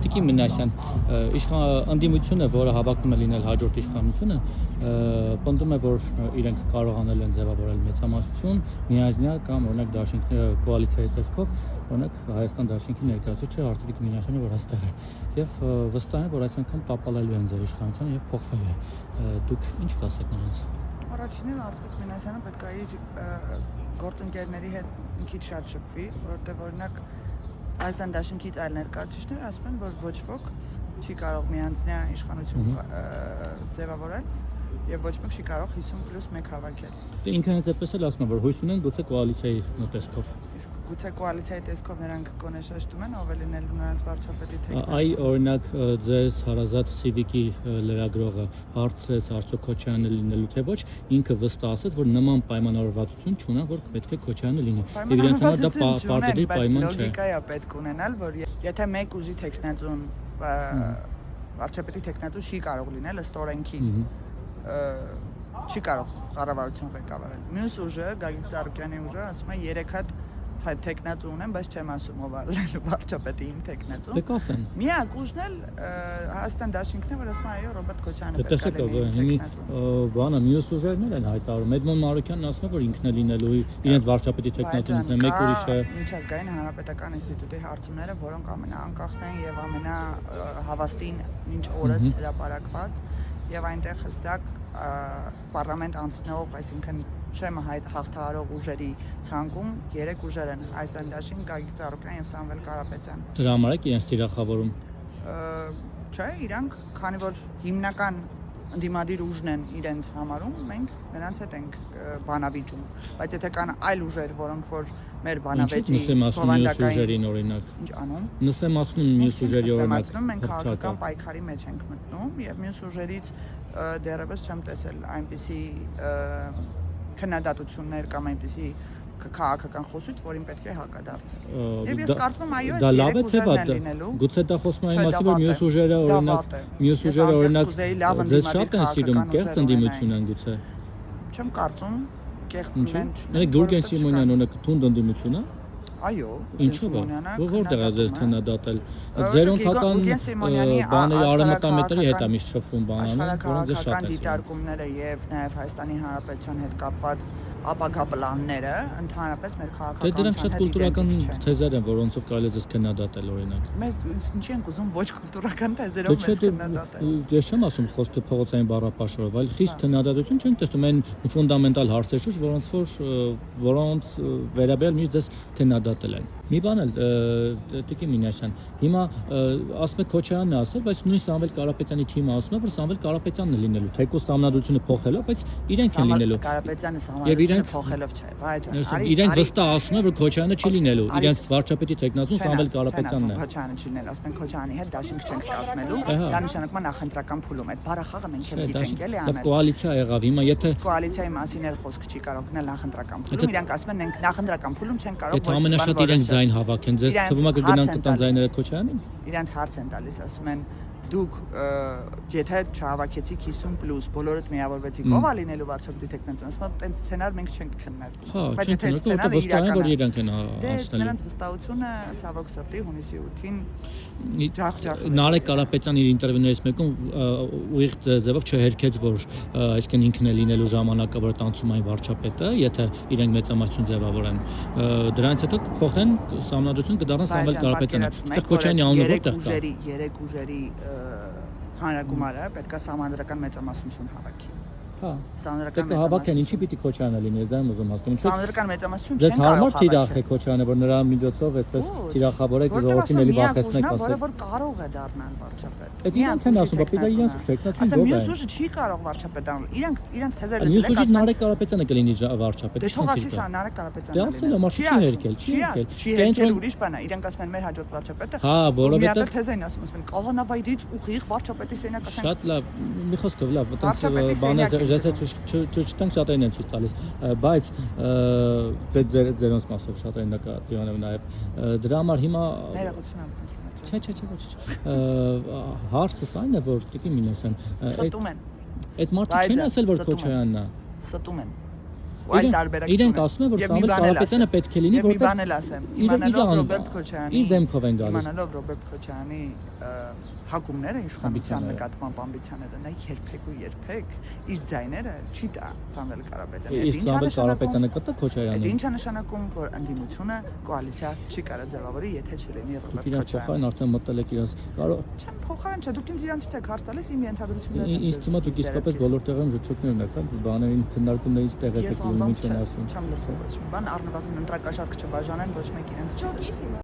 Տիկին Մինասյան, ընդդիմությունը, որը հավակնում է լինել հաջորդ իշխանությունը, պնդում է, որ իրենք կարողանել են ձևավորել մեծամասնություն, միայնակ կամ օրինակ դաշինքի կոալիցիայի տեսքով, օրինակ Հայաստան դաշինքի ներկայացուցիչը Արծվիկ Մինասյանը, որ այստեղ է, եւ վստահ եմ, որ այս անգամ տապալելու են ձեր իշխանությանը եւ փոխվելու է։ Դուք ինչ կասեք նրանց։ Առաջինն Արծվիկ Մինասյանը պետք է իր գործընկերների հետ մի քիչ շատ շփվի, որովհետեւ օրինակ Հայաստան դաշինքից այլ ներկայացուցիչներ ասում են, որ ոչ ոք չի կարող միանձնյա իշխանություն ձևավորել եւ ոչ մեկ չի կարող 50+1 հավաքել։ Դե ինքն հենց այդպես էլ ասում է, որ հույս ունեն գուցե կոալիցիայի տեսքով։ Իսկ գուցե կոալիցիայի տեսքով նրանք գոնե շեշտում են ով է լինելու նրանց վարչապետի թեկնածու։ Այ օրինակ ձեզ հարազատ Civic-ի լրագրողը հարցրեց Արծո Քոչարյանը լինելու թե ոչ, ինքը վստահ ասաց, որ նման պայմանավորվածություն չունեն, որ պետք է Քոչարյանը լինի։ Եվ իրենց համար դա պարտադիր պայման չէ։ Լոգիկա է պետք ունենալ, որ եթե մեկ ուժի թեկնածուն վարչապետի թեկնածու չի կարող լինել ըստ օրենքի չի կարող կառավարություն ղեկավարել։ Մյուս ուժը, Գագիկ Ծառուկյանի ուժը, ասում է 3 հատ թեկնածու ունեմ, բայց չեմ ասում ով է վարչապետի իմ թեկնածուն։ Դե կասեն։ Միակ ուժն էլ Հայաստան դաշինքն է, որ ասում է այո, Ռոբերտ Քոչարյանը պետք է լինի լինի թեկնածու։ Բանը մյուս ուժերն են հայտարարում։ Էդմոն Մարուկյանն ասում է, որ ինքն է լինելու իրենց վարչապետի թեկնածուն ինքն է, մեկ ուրիշ է։ Միջազգային հանրապետական ինստիտուտի հարցումները, որոնք ամենաանկախն են եւ ամենահավաստին ինչ օրս հրապարակված եւ այնտեղ հստակ պարլամենտ անցնող, այսինքն շեմը հաղթահարող ուժերի ցանկում 3 ուժեր են Հայաստան դաշինք, Գագիկ Ծառուկյան եւ Սամվել Կարապետյան։ Դրա համար է իրենց թիրախավորում։ Չէ, իրանք, քանի որ հիմնական ընդդիմադիր ուժն են իրենց համարում, մենք նրանց հետ ենք բանավիճում, բայց եթե կան այլ ուժեր, որոնք որ մեր բանավեճի բովանդակային օրինակ ինչ անում։ Նսեմ ասում մյուս ուժերի օրինակ մենք քաղաքական պայքարի մեջ ենք մտնում եւ մյուս ուժերից դեռևս չեմ տեսել այնպիսի քննադատություններ կամ այնպիսի քաղաքական խոսույթ, որին պետք է հակադարձել։ Եվ ես կարծում եմ այո, այս 3 ուժերն են լինելու։ Գուցե դա խոսում է այն մասին, որ մյուս ուժերը օրինակ ձեզ շատ են սիրում, կեղծ ընդդիմություն են գուցե։ Չեմ կարծում, կեղծ են։ Նայեք Գուրգեն Սիմոնյան օրինակ թունդ ընդդիմություն է։ Այո, ինչու՞վ է։ Որտեղ է ձեզ քննադատել։ Ձեր ընթական բաների արմատամետրի հետ է միշտ շփվում բանանը, որոնք ձեզ շատ են սիրում։ Դիտարկումները եւ նաեւ Հայաստանի Հանրապետության հետ կապված ապագա պլանները ընդհանրապես մեր քաղաքական Դե դրանք շատ կուլտուրական թեզեր են, որոնցով կարելի է ձեզ քննադատել օրինակ։ Մենք ինչի ենք ուզում ոչ կուլտուրական թեզերով մեզ քննադատել։ Ես չեմ ասում խոսքը փողոցային բառապաշարով, այլ խիստ քննադատություն չենք տեսնում այն ֆունդամենտալ հարցեր շուրջ, որոնց վերաբերյալ միշտ ձեզ քննադատել են։ Մի բան էլ Տիկին Մինասյան, հիմա ասում է Քոչարյանն է ասել, բայց նույն Սամվել Կարապետյանի թիմը ասում է, որ Սամվել Կարապետյանն է լինելու, թեկուզ սահմանադրությունը փոխելով, բայց իրենք են լինելու։ Կարապետյանը սահմանադրությունը փոխելով չէ, բայց իրենք վստահ ասում են, որ Քոչարյանը չի լինելու, իրենց վարչապետի թեկնածուն Սամվել Կարապետյանն է։ Քոչարյանը չի լինելու, ասում են Քոչարյանի հետ դաշինք չենք կազմելու, դա նշանակում է նախընտրական փուլում, այդ բառախաղը մենք էլ գիտենք էլի անել։ Կոալիցիա եղավ, հիմա եթե կոալիցիայի մասին էլ խոսք չի կարող գնել նախընտրական փուլում, իրանք ասում են նախընտրական փուլում չեն կարող ոչ մի բան իրենք ձայն հավաքեն, ձեզ թվում է կգնան կտան ձայները Քոչարյանին։ Իրանք հարց են տալիս, ասում են դուք եթե չհավաքեցիք 50+, բոլորդ միավորվեցիք, ով է լինելու վարչապետի թեկնածուն, ասում եմ, տենց սցենար մենք չենք քննարկում։ Բայց եթե սցենարը իրական է, որ իրանք են անցնելու։ Նրանց վստահությունը ցավոք սրտի հունիսի 8-ին ջախ-ջախ։ Նարեկ Կարապետյան իր ինտերվյուներից մեկում ուղիղ ձևով չհերքեց, որ այսինքն ինքն է լինելու ժամանակավոր տանցումային վարչապետը, եթե իրենք մեծամասնություն ձևավորեն։ Դրանից հետո կփոխեն սահմանադրություն կդառնա Սամվել Կարապետյանը։ Իսկ Քոչարյանի անունը որտեղ կա։ 3 ուժերի հանրագումարը պետք է սահմանադրական մեծամասնություն հավաքի։ Հա։ Պետք է հավաքեն, ինչի պիտի Քոչարյանը լինի, ես դա եմ ուզում հասկանում։ Սահմանադրական մեծամասնություն չեն կարող հավաքել։ Ձեզ հարմար թիրախ է Քոչարյանը, որ նրա միջոցով այդպես թիրախավորեք ժողովրդին էլի վախեցնեք, ասեք։ Որ կարող է դառնալ վարչապետ։ Այդ իրանք են ասում, բայց դա իրենց թեկնածուն ո՞վ է։ Մյուս ուժը չի կարող վարչապետ դառնալ։ Իրենց թեզերը լսել եք։ Մյուս ուժից Նարեկ Կարապետյանը կլինի վարչապետ։ Դե թող ասի սա Նարեկ Կարապետյանն է։ Դե ասել եմ, չի հերքել, չի հերքել։ Չի հերքել ուրիշ բան է։ Իրենք ասում են մեր հաջորդ վարչապետը։ Հա, որովհետեւ թեզ են ասում են կալանավայրից ուղիղ վարչապետի սենյակ ասեն։ Շատ լավ, մի խոսքով լավ, այտենց բանը չտանք շատերին են ցույց տալիս, բայց ձերոնց մասով շատերին դա կդիանով նաև դրա համար հիմա Չէ, ոչ։ Հարցս այն է, որ Տիկին Մինասյան, ստում են։ Այդ մարդը չեն ասել, որ Քոչարյանն է։ Ստում են։ ու այլ տարբերակություն։ Իրենք ասում են, որ Սամվել Կարապետյանը պետք է լինի, որտեղ մի բան էլ ասեմ, իմանալով Ռոբերտ Քոչարյանի իր դեմքով են գալիս։ Իմանալով Ռոբերտ Քոչարյանի հակումները իշխանության նկատմամբ ամբիցիաները, նա երբեք իր ձայները չի տա Սամվել Կարապետյանը։ Իսկ Սամվել Կարապետյանը կտա Քոչարյանին։ Դա ինչ է նշանակում, որ ընդդիմությունը կոալիցիա չի կարող ձևավորի, եթե չլինի Ռոբերտ Իրաց փոխարեն արդեն մտել եք իրաց կարող Չեմ փոխարեն չէ, դուք ինձ իրանցից եք հարց տալիս իմ ենթադրություններն են։ Ինձ թվում է դուք իսկապես բոլոր տեղերում ժողովրդներն եք, հա, բաներին քննարկումներից տեղ եք գնում, ինչ են ասում։ Չեմ լսում ոչ մի բան, առնվազն ընտրակաշառք չբաժանեն, ոչ մեկ իրենց չի լսում։